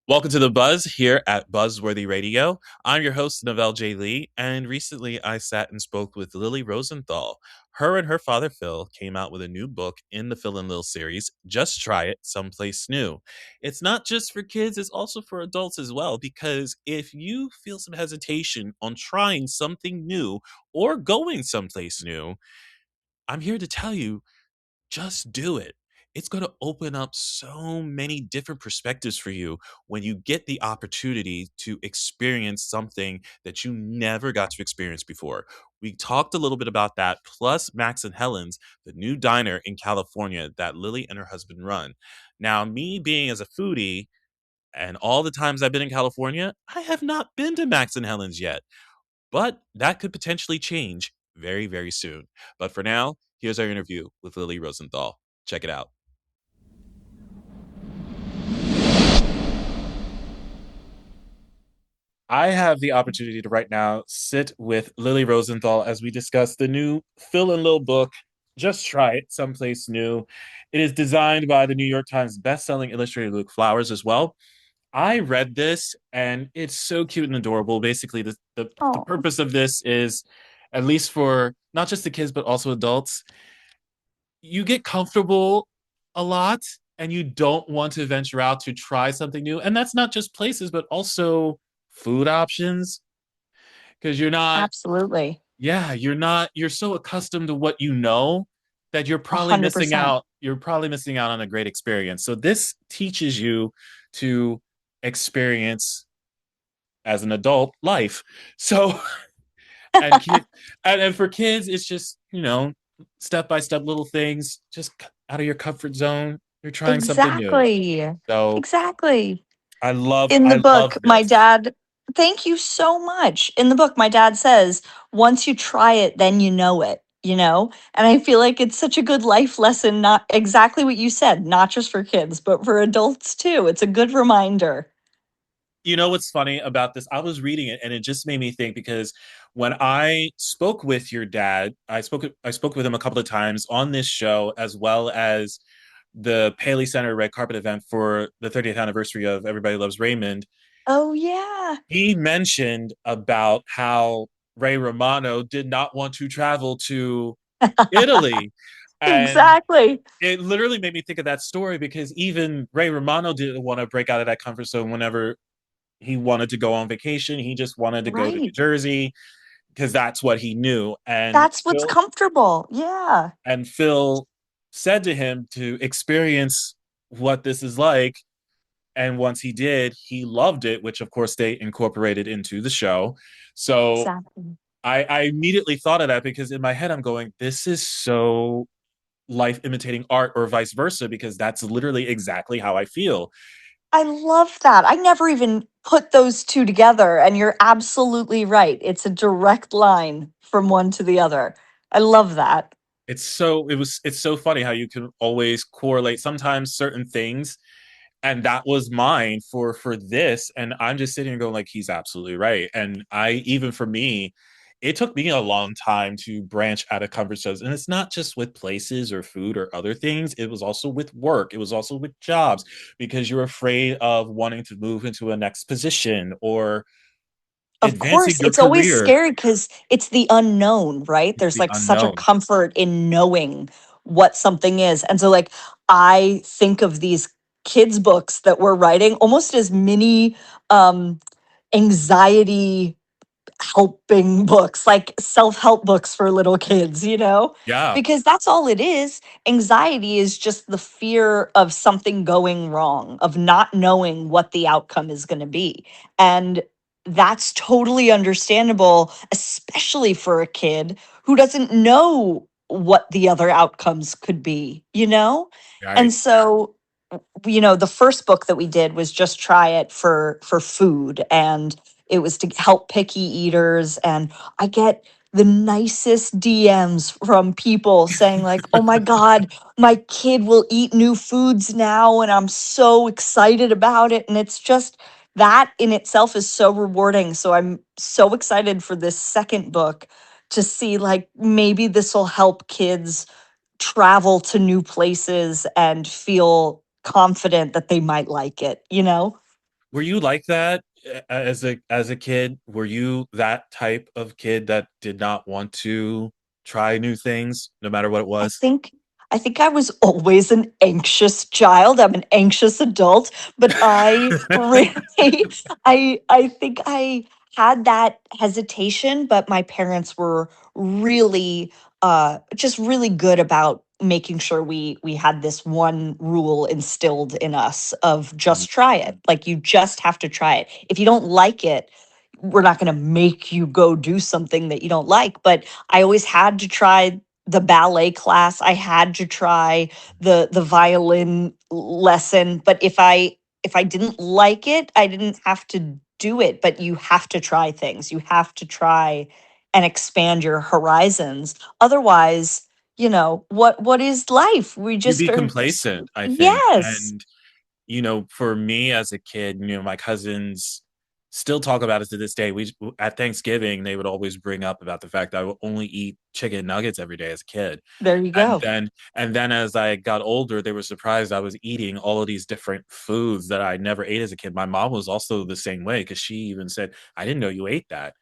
Welcome to The Buzz here at BuzzWorthy Radio. I'm your host, NaVell J, and recently I sat and spoke with Lily Rosenthal. Her and her father, Phil, came out with a new book in the Phil and Lil series, Just Try It Someplace New. It's not just for kids, it's also for adults as well, because if you feel some hesitation on trying something new or going someplace new, I'm here to tell you, just do it. It's going to open up so many different perspectives for you when you get the opportunity to experience something that you never got to experience before. We talked a little bit about that, plus Max and Helen's, the new diner in California that Lily and her husband run. Now, me being as a foodie and all the times I've been in California, I have not been to Max and Helen's yet, but that could potentially change very, very soon. But for now, here's our interview with Lily Rosenthal. Check it out. I have the opportunity to right now sit with Lily Rosenthal as we discuss the new Phil and Lil book, Just Try It Someplace New. It is designed by the New York Times bestselling illustrator Luke Flowers as well. I read this and it's so cute and adorable. Basically, the Oh, purpose of this is, at least for not just the kids, but also adults, you get comfortable a lot and you don't want to venture out to try something new. And that's not just places, but also food options. Because you're not, absolutely. yeah, you're so accustomed to what you know that you're probably missing 100%. out. You're probably missing out on a great experience. So this teaches you to experience as an adult life. So and kid, and for kids, it's just, step by step little things, just out of your comfort zone. You're trying something new. Exactly. So Exactly. I love In the I love book, my this. dad, thank you so much. In the book, my dad says, once you try it, then you know it, you know? And I feel like it's such a good life lesson, not exactly what you said, not just for kids, but for adults too. It's a good reminder. You know what's funny about this? I was reading it and it just made me think, because when I spoke with your dad, I spoke with him a couple of times on this show, as well as the Paley Center red carpet event for the 30th anniversary of Everybody Loves Raymond. Oh, yeah. He mentioned about how Ray Romano did not want to travel to Italy. And Exactly. it literally made me think of that story, because even Ray Romano didn't want to break out of that comfort zone whenever he wanted to go on vacation. He just wanted to go to New Right. Jersey because that's what he knew. That's what's comfortable. Yeah. And Phil said to him to experience what this is like. And once he did, he loved it, which of course they incorporated into the show. So Exactly. I immediately thought of that, because in my head I'm going, this is so life imitating art, or vice versa, because that's literally exactly how I feel. I love that. I never even put those two together, and you're absolutely right. It's a direct line from one to the other. I love that. It's so funny how you can always correlate sometimes certain things, and that was mine for this, and I'm just sitting and going like, he's absolutely right. And I, even for me, it took me a long time to branch out of comfort zones, and it's not just with places or food or other things. It was also with work, it was also with jobs, because you're afraid of wanting to move into a next position or Of advancing course, your it's always career. scary because it's the unknown, right? It's There's the like such a unknown. comfort in knowing what something is. And so, like, I think of these kids' books that we're writing almost as mini um, anxiety helping books, like self-help books for little kids, you know? Yeah. Because that's all it is. Anxiety is just the fear of something going wrong, of not knowing what the outcome is going to be. And that's totally understandable, especially for a kid who doesn't know what the other outcomes could be, you know? And Right. so the first book that we did was just try it for food, and it was to help picky eaters. And I get the nicest DMs from people saying like, oh my god, my kid will eat new foods now and I'm so excited about it. And it's just, that in itself is so rewarding. So I'm so excited for this second book to see like maybe this will help kids travel to new places and feel confident that they might like it, you know? Were you like that as a kid? Were you that type of kid that did not want to try new things no matter what it I was? think I think I was always an anxious child. I'm an anxious adult, but I really I think I had that hesitation, but my parents were really just really good about making sure we had this one rule instilled in us of just try it. Like you just have to try it. If you don't like it, we're not going to make you go do something that you don't like, but I always had to try the ballet class. I had to try the violin lesson, but if I didn't like it, I didn't have to do it, but you have to try things. You have to try and expand your horizons. Otherwise, what is life? We You'd just be are complacent, I think. yes. And for me as a kid, my cousins still talk about it to this day. We At Thanksgiving, they would always bring up about the fact that I would only eat chicken nuggets every day as a kid. There you And go. then and then as I got older, they were surprised I was eating all of these different foods that I never ate as a kid. My mom was also the same way because she even said, "I didn't know you ate that."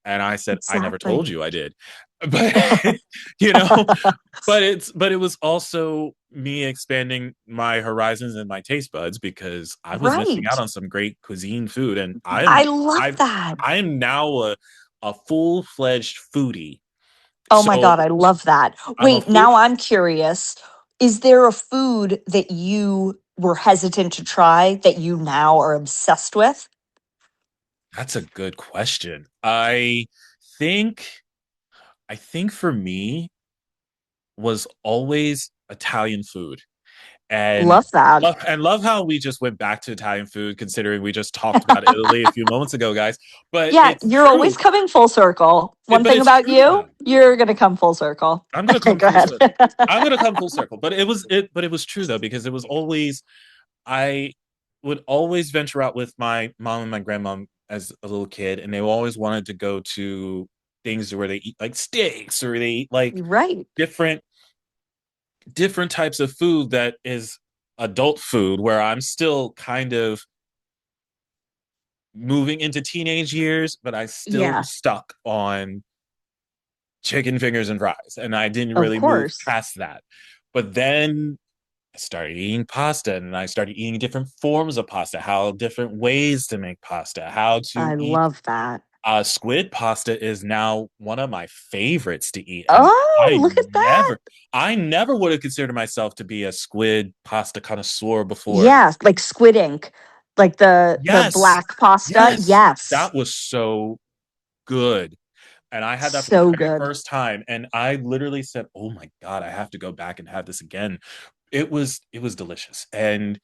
And I said, "I never told Exactly. you I did." But you know, but it was also me expanding my horizons and my taste buds because I was missing out Right. on some great cuisine food, and I love I that. I am now a full-fledged foodie. Oh my So god, I love that. I'm a Wait, full now I'm curious. Is there a food that you were hesitant to try that you now are obsessed with? That's a good question. Think I think for me was always Italian food. And Love that. love how we just went back to Italian food, considering we just talked about Italy a few moments ago, guys. But Yeah, it's you're always true. coming full circle. One But thing it's about true you, though. you're going to come full circle. I'm gonna Okay, come go full ahead. circle. I'm gonna come full circle. But it was true though, because it was always I would always venture out with my mom and my grandmom as a little kid, and they always wanted to go to things where they eat like steaks or they eat like Right. different different types of food that is adult food, where I'm still kind of moving into teenage years, but I still Yeah, was stuck on chicken fingers and fries, and I didn't of really move course. past that. But then I started eating pasta, and I started eating different forms of pasta, how different ways to make pasta, how to I eat. love that. Squid pasta is now one of my favorites to eat, and Oh, I look at that. I never would have considered myself to be a squid pasta connoisseur before. Yeah, like squid ink, like the Yes, black pasta. yes, Yes. that was so good. And I had that for the So very good. first time, and I literally said, "Oh my god, I have to go back and have this again." It was delicious, and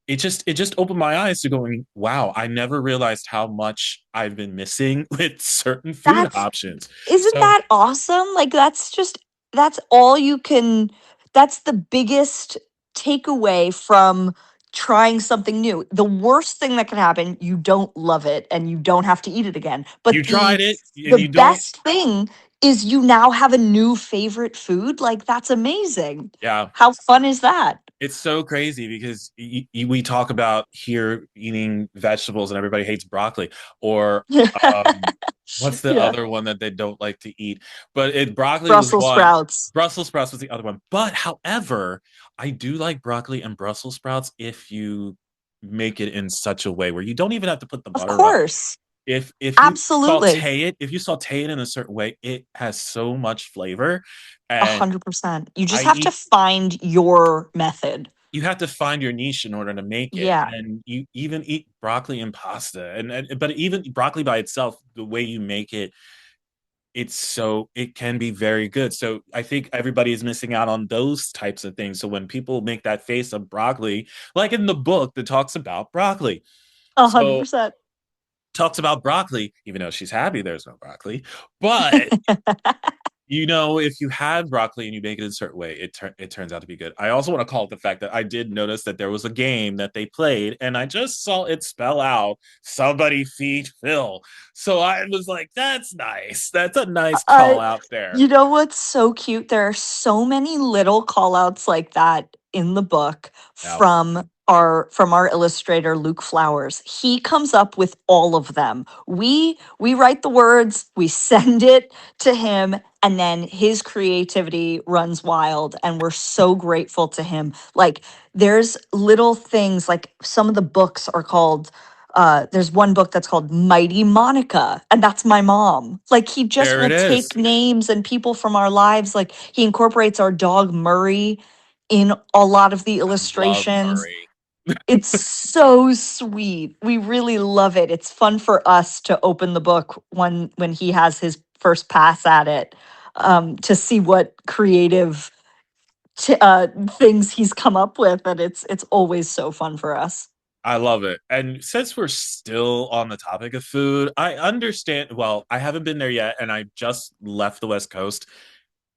it just opened my eyes to going, "Wow, I never realized how much I've been missing with certain food That's options." Isn't So that awesome? Like that's all you can that's the biggest takeaway from trying something new. The worst thing that can happen, you don't love it and you don't have to eat it again. you But tried the it, and the you don't. best thing is you now have a new favorite food. Like that's amazing. Yeah, How fun is that? it's so crazy because we talk about here eating vegetables, and everybody hates broccoli, or um, what's the Yeah. other one that they don't like to eat? But broccoli was Brussels one. sprouts. Brussels sprouts was the other one. But however, I do like broccoli and Brussels sprouts if you make it in such a way where you don't even have to put the Of butter on. course. If Absolutely. you saute it in a certain way, it has so much flavor. A And 100%. You I just have to eat find your method. you have to find your niche in order to make it, Yeah, and you even eat broccoli and pasta, and but even broccoli by itself, the way you make it, it can be very good. So I think everybody is missing out on those types of things. So when people make that face of broccoli, like in the book that talks about broccoli, so 100%. talks about broccoli, even though she's happy there's no broccoli, but if you had broccoli and you make it a certain way, it turns out to be good. I also want to call it the fact that I did notice that there was a game that they played, and I just saw it spell out "Somebody feed Phil." So I was like, "That's nice. That's a nice call I out there." You know what's so cute? There are so many little call outs like that in the book Now, from our illustrator Luke Flowers. He comes up with all of them. We write the words, we send it to him, and then his creativity runs wild, and we're so grateful to him. Like, there's little things, like some of the books are called there's one book that's called Mighty Monica, and that's my mom. Like, he just there it will take is. names and people from our lives. Like, he incorporates our dog Murray in a lot of the I love illustrations. Murray. It's so sweet. We really love it. It's fun for us to open the book when he has his first pass at it, to see what creative things he's come up with, and it's always so fun for us. I love it. And since we're still on the topic of food, I understand. Well, I haven't been there yet, and I just left the West Coast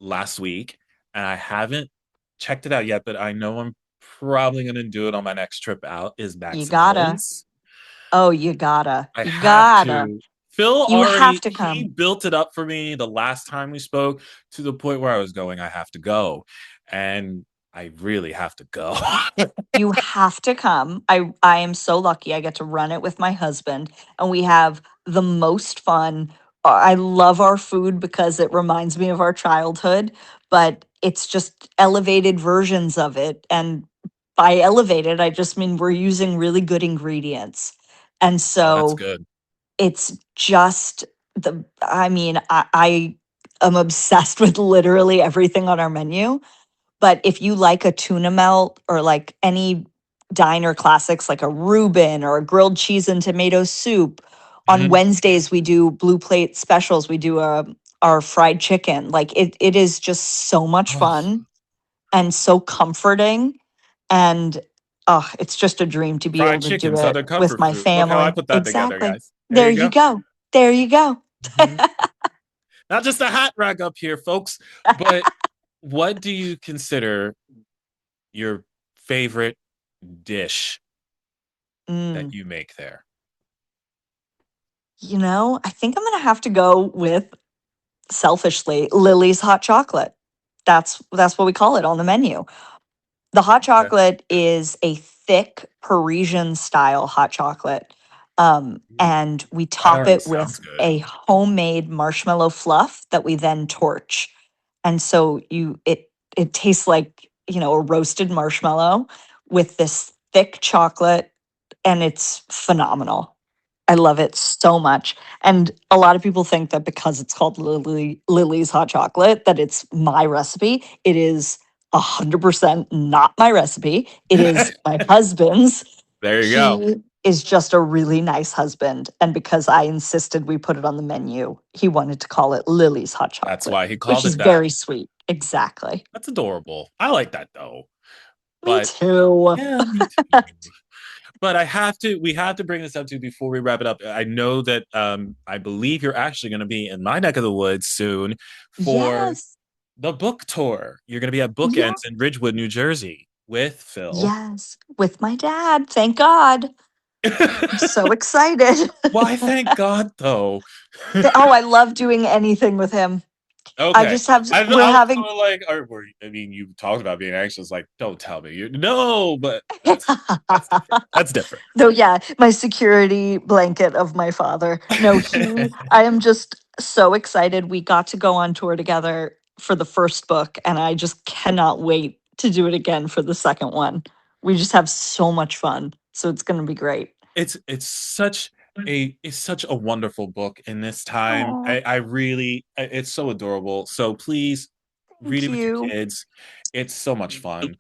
last week, and I haven't checked it out yet, but I know I'm probably going to do it on my next trip out. Is You Max and gotta. Helen's? Oh, you gotta. I You have gotta. to. Phil You have already to he come. built it up for me the last time we spoke to the point where I was going. I have to go, and I really have to go. You have to come. I am so lucky I get to run it with my husband, and we have the most fun. I love our food because it reminds me of our childhood, but it's just elevated versions of it. And by elevated, I just mean we're using really good ingredients. And Oh, that's so good. it's just I mean, I am obsessed with literally everything on our menu. But if you like a tuna melt or like any diner classics like a Reuben or a grilled cheese and tomato soup, on Mhm. Wednesdays we do blue plate specials. We do our fried chicken. Like, it is just so much Oh, fun and so comforting, and oh, it's just a dream to be fried able to chicken, do it Southern with comfort my food. Look how I family. put that together, Exactly. guys. There There you you go. go. There you go. Mhm. Not just a hat rack up here, folks, but what do you consider your favorite dish that Mm. you make there? I think I'm gonna have to go with, selfishly, Lily's hot chocolate. That's what we call it on the menu. The hot Okay. chocolate is a thick Parisian style hot chocolate. Ooh, And we that top already it sounds with good. a homemade marshmallow fluff that we then torch. And so it tastes like, a roasted marshmallow with this thick chocolate, and it's phenomenal. I love it so much. And a lot of people think that because it's called Lily's hot chocolate, that it's my recipe. It is 100% not my recipe. It is my husband's. There you go. He is just a really nice husband. And because I insisted we put it on the menu, he wanted to call it Lily's hot That's chocolate, why he which called is it that. very sweet. Exactly. That's adorable. I like that though. Me But too. yeah, me too. But we have to bring this up too before we wrap it up. I know that I believe you're actually going to be in my neck of the woods soon for Yes. the book tour. You're going to be at Yeah. Bookends in Ridgewood, New Jersey with Phil. Yes. With my dad. Thank God. I'm so excited. Why, thank God, though. Oh, I love doing anything with him. I Okay. just have, we're I was having, sort of like, I mean, you talked about being anxious. Like, don't tell me. No, but that's different. That's different. though, yeah, my security blanket of my father. No, I am just so excited. We got to go on tour together for the first book, and I just cannot wait to do it again for the second one. We just have so much fun. So it's going to be great. It's such a wonderful book in this time. Oh, I really it's so adorable. So please read thank it with your you. kids. It's so much fun,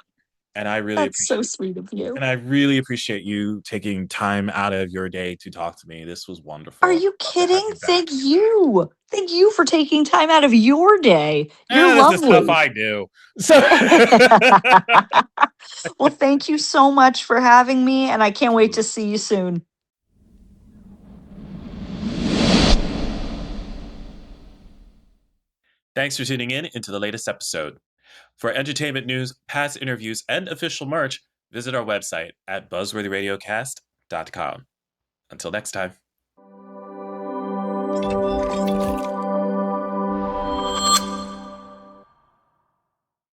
and That's so sweet of you. I really appreciate you taking time out of your day to talk to me. This was Are wonderful. you Love to have kidding? you back. Thank you. Thank you for taking time out of your day. You're This is stuff lovely. I do. So Well, thank you so much for having me, and I can't wait to absolutely. see you soon. Thanks for tuning in into the latest episode. For entertainment news, past interviews, and official merch, visit our website at buzzworthyradiocast.com. Until next time.